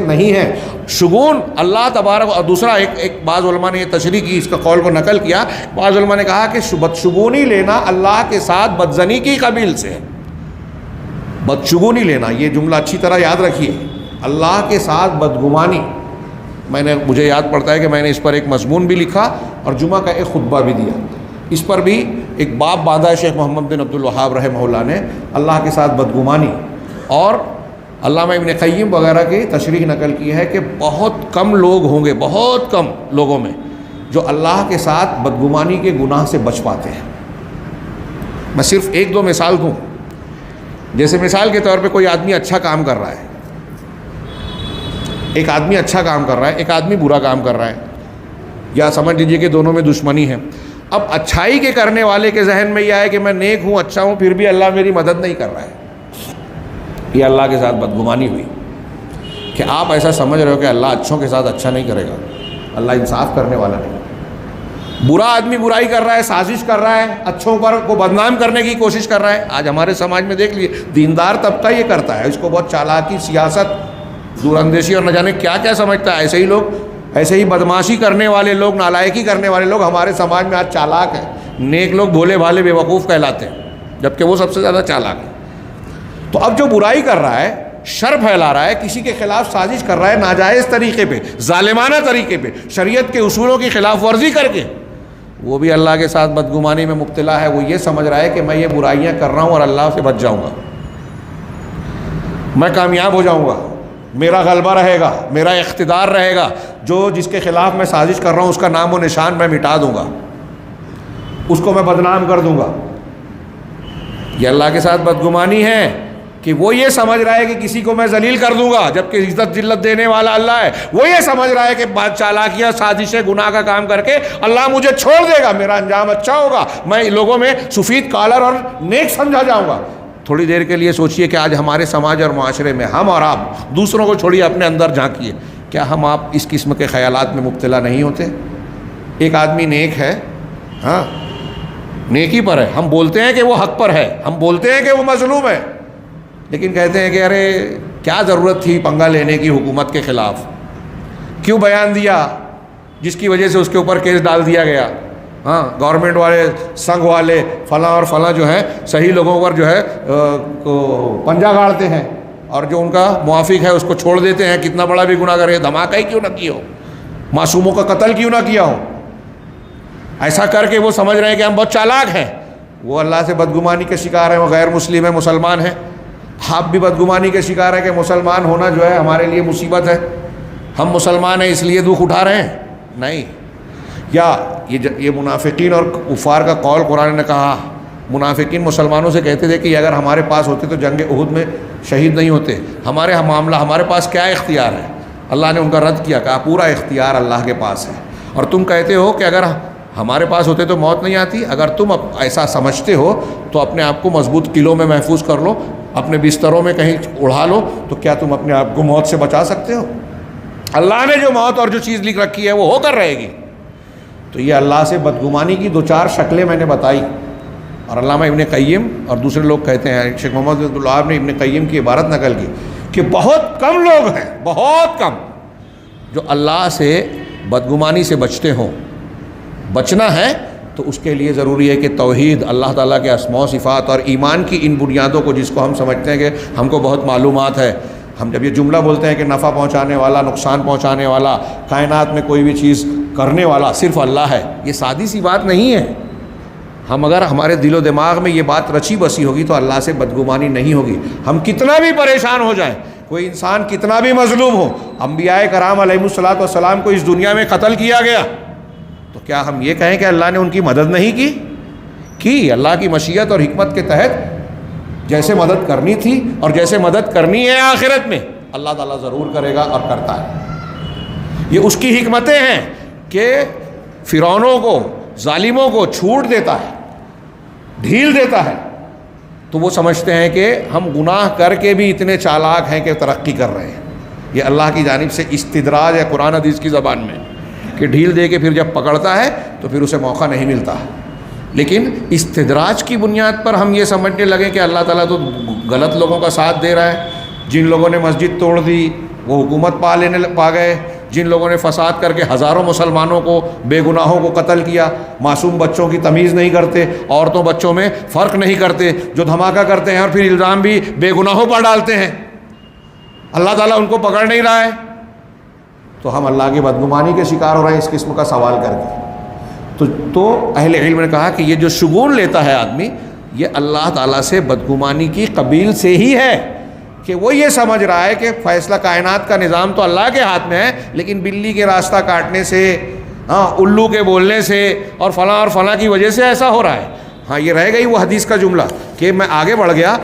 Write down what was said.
نہیں ہے. شگون اللہ تبارک. اور دوسرا ایک بعض علماء نے یہ تشریح کی، اس کا قول کو نقل کیا. بعض علماء نے کہا کہ بدشگونی لینا اللہ کے ساتھ بدزنی کی قبیل سے ہے. بدشگونی لینا، یہ جملہ اچھی طرح یاد رکھیے، اللہ کے ساتھ بدگمانی. مجھے یاد پڑتا ہے کہ میں نے اس پر ایک مضمون بھی لکھا اور جمعہ کا ایک خطبہ بھی دیا. اس پر بھی ایک باب باندھا ہے شیخ محمد بن عبد الوہاب رحمہ اللہ نے، اللہ کے ساتھ بدگمانی. اور علامہ ابن قیم وغیرہ کی تشریح نقل کی ہے کہ بہت کم لوگ ہوں گے، بہت کم لوگوں میں جو اللہ کے ساتھ بدگمانی کے گناہ سے بچ پاتے ہیں. میں صرف ایک دو مثال دوں. جیسے مثال کے طور پہ کوئی آدمی اچھا کام کر رہا ہے، ایک آدمی اچھا کام کر رہا ہے، ایک آدمی برا کام کر رہا ہے، یا سمجھ لیجیے کہ دونوں میں دشمنی ہے. اب اچھائی کے کرنے والے کے ذہن میں یہ آئے کہ میں نیک ہوں، اچھا ہوں، پھر بھی اللہ میری مدد نہیں کر رہا ہے. یہ اللہ کے ساتھ بدگمانی ہوئی کہ آپ ایسا سمجھ رہے ہو کہ اللہ اچھوں کے ساتھ اچھا نہیں کرے گا، اللہ انصاف کرنے والا نہیں. برا آدمی برائی کر رہا ہے، سازش کر رہا ہے، اچھوں پر کو بدنام کرنے کی کوشش کر رہا ہے. آج ہمارے سماج میں دیکھ لیجیے دیندار طبقہ یہ کرتا ہے، اس کو بہت چالاکی، سیاست، دور اندیشی اور نہ جانے کیا کیا سمجھتا ہے. ایسے ہی بدماشی کرنے والے لوگ، نالائکی کرنے والے لوگ ہمارے سماج میں آج چالاک ہیں. نیک لوگ بھولے بھالے بے وقوف کہلاتے ہیں، جبکہ وہ سب سے زیادہ چالاک ہیں. تو اب جو برائی کر رہا ہے، شر پھیلا رہا ہے، کسی کے خلاف سازش کر رہا ہے، ناجائز طریقے پہ، ظالمانہ طریقے پہ، شریعت کے اصولوں کی خلاف ورزی کر کے، وہ بھی اللہ کے ساتھ بدگمانی میں مبتلا ہے. وہ یہ سمجھ رہا ہے کہ میں یہ برائیاں کر رہا ہوں اور اللہ سے بچ جاؤں گا، میں کامیاب ہو جاؤں گا، میرا غلبہ رہے گا، میرا اقتدار رہے گا، جس کے خلاف میں سازش کر رہا ہوں اس کا نام و نشان میں مٹا دوں گا، اس کو میں بدنام کر دوں گا. یہ اللہ کے ساتھ بدگمانی ہے کہ وہ یہ سمجھ رہا ہے کہ کسی کو میں ذلیل کر دوں گا، جبکہ عزت ذلت دینے والا اللہ ہے. وہ یہ سمجھ رہا ہے کہ چالاکیاں، سازشیں، گناہ کا کام کر کے اللہ مجھے چھوڑ دے گا، میرا انجام اچھا ہوگا، میں لوگوں میں سفید کالر اور نیک سمجھا جاؤں گا. تھوڑی دیر کے لیے سوچئے کہ آج ہمارے سماج اور معاشرے میں ہم اور آپ، دوسروں کو چھوڑیے، اپنے اندر جھانکیے، کیا ہم آپ اس قسم کے خیالات میں مبتلا نہیں ہوتے؟ ایک آدمی نیک ہے، ہاں نیکی پر ہے، ہم بولتے ہیں کہ وہ حق پر ہے، ہم بولتے ہیں کہ وہ مظلوم ہے، لیکن کہتے ہیں کہ ارے کیا ضرورت تھی پنگا لینے کی حکومت کے خلاف، کیوں بیان دیا جس کی وجہ سے اس کے اوپر کیس ڈال دیا گیا. ہاں گورنمنٹ والے، سنگھ والے، فلاں اور فلاں جو ہے صحیح لوگوں پر جو ہے پنجا گاڑتے ہیں، اور جو ان کا موافق ہے اس کو چھوڑ دیتے ہیں، کتنا بڑا بھی گناہ کرے، دھماکہ ہی کیوں نہ کیا ہو، معصوموں کا قتل کیوں نہ کیا ہو. ایسا کر کے وہ سمجھ رہے ہیں کہ ہم بہت چالاک ہیں. وہ اللہ سے بدگمانی کے شکار ہیں، وہ غیر مسلم ہیں، مسلمان ہیں. آپ بھی بدگمانی کے شکار ہیں کہ مسلمان ہونا جو ہے ہمارے لیے مصیبت ہے، ہم مسلمان ہیں اس لیے دکھ اٹھا رہے ہیں. نہیں. یا یہ منافقین اور کفار کا قول قرآن نے کہا، منافقین مسلمانوں سے کہتے تھے کہ اگر ہمارے پاس ہوتے تو جنگ احد میں شہید نہیں ہوتے، ہمارے پاس کیا اختیار ہے. اللہ نے ان کا رد کیا، کہا پورا اختیار اللہ کے پاس ہے. اور تم کہتے ہو کہ اگر ہمارے پاس ہوتے تو موت نہیں آتی. اگر تم ایسا سمجھتے ہو تو اپنے آپ کو مضبوط قلعوں میں محفوظ کر لو، اپنے بستروں میں کہیں اڑا لو، تو کیا تم اپنے آپ کو موت سے بچا سکتے ہو؟ اللہ نے جو موت اور جو چیز لکھ رکھی ہے وہ ہو کر رہے گی. تو یہ اللہ سے بدگمانی کی دو چار شکلیں میں نے بتائی. اور علامہ ابن قیم اور دوسرے لوگ کہتے ہیں، شیخ محمد بن عبد الوہاب نے ابن قیم کی عبارت نقل کی کہ بہت کم لوگ ہیں، بہت کم، جو اللہ سے بدگمانی سے بچتے ہوں. بچنا ہے تو اس کے لیے ضروری ہے کہ توحید، اللہ تعالیٰ کے اسماء و صفات اور ایمان کی ان بنیادوں کو، جس کو ہم سمجھتے ہیں کہ ہم کو بہت معلومات ہے، ہم جب یہ جملہ بولتے ہیں کہ نفع پہنچانے والا، نقصان پہنچانے والا، کائنات میں کوئی بھی چیز کرنے والا صرف اللہ ہے، یہ سادی سی بات نہیں ہے. اگر ہمارے دل و دماغ میں یہ بات رچی بسی ہوگی تو اللہ سے بدگمانی نہیں ہوگی. ہم کتنا بھی پریشان ہو جائیں، کوئی انسان کتنا بھی مظلوم ہو، انبیاء کرام علیہ الصلوۃ والسلام کو اس دنیا میں قتل کیا گیا، تو کیا ہم یہ کہیں کہ اللہ نے ان کی مدد نہیں کی؟ اللہ کی مشیت اور حکمت کے تحت جیسے مدد کرنی تھی اور جیسے مدد کرنی ہے آخرت میں، اللہ تعالیٰ ضرور کرے گا اور کرتا ہے. یہ اس کی حکمتیں ہیں کہ فرعونوں کو، ظالموں کو چھوٹ دیتا ہے، ڈھیل دیتا ہے، تو وہ سمجھتے ہیں کہ ہم گناہ کر کے بھی اتنے چالاک ہیں کہ ترقی کر رہے ہیں. یہ اللہ کی جانب سے استدراج ہے قرآن حدیث کی زبان میں، کہ ڈھیل دے کے پھر جب پکڑتا ہے تو پھر اسے موقع نہیں ملتا. لیکن استدراج کی بنیاد پر ہم یہ سمجھنے لگے کہ اللہ تعالیٰ تو غلط لوگوں کا ساتھ دے رہا ہے. جن لوگوں نے مسجد توڑ دی، وہ حکومت پا گئے جن لوگوں نے فساد کر کے ہزاروں مسلمانوں کو بے گناہوں کو قتل کیا، معصوم بچوں کی تمیز نہیں کرتے، عورتوں بچوں میں فرق نہیں کرتے، جو دھماکہ کرتے ہیں اور پھر الزام بھی بے گناہوں پر ڈالتے ہیں، اللہ تعالیٰ ان کو پکڑ نہیں رہا ہے، تو ہم اللہ کی بدگمانی کے شکار ہو رہے ہیں اس قسم کا سوال کر کے۔ تو اہل علم نے کہا کہ یہ جو شگون لیتا ہے آدمی، یہ اللہ تعالیٰ سے بدگمانی کی قبیل سے ہی ہے، کہ وہ یہ سمجھ رہا ہے کہ فیصلہ کائنات کا نظام تو اللہ کے ہاتھ میں ہے، لیکن بلی کے راستہ کاٹنے سے، الو کے بولنے سے اور فلاں کی وجہ سے ایسا ہو رہا ہے۔ ہاں یہ رہ گئی وہ حدیث کا جملہ کہ میں آگے بڑھ گیا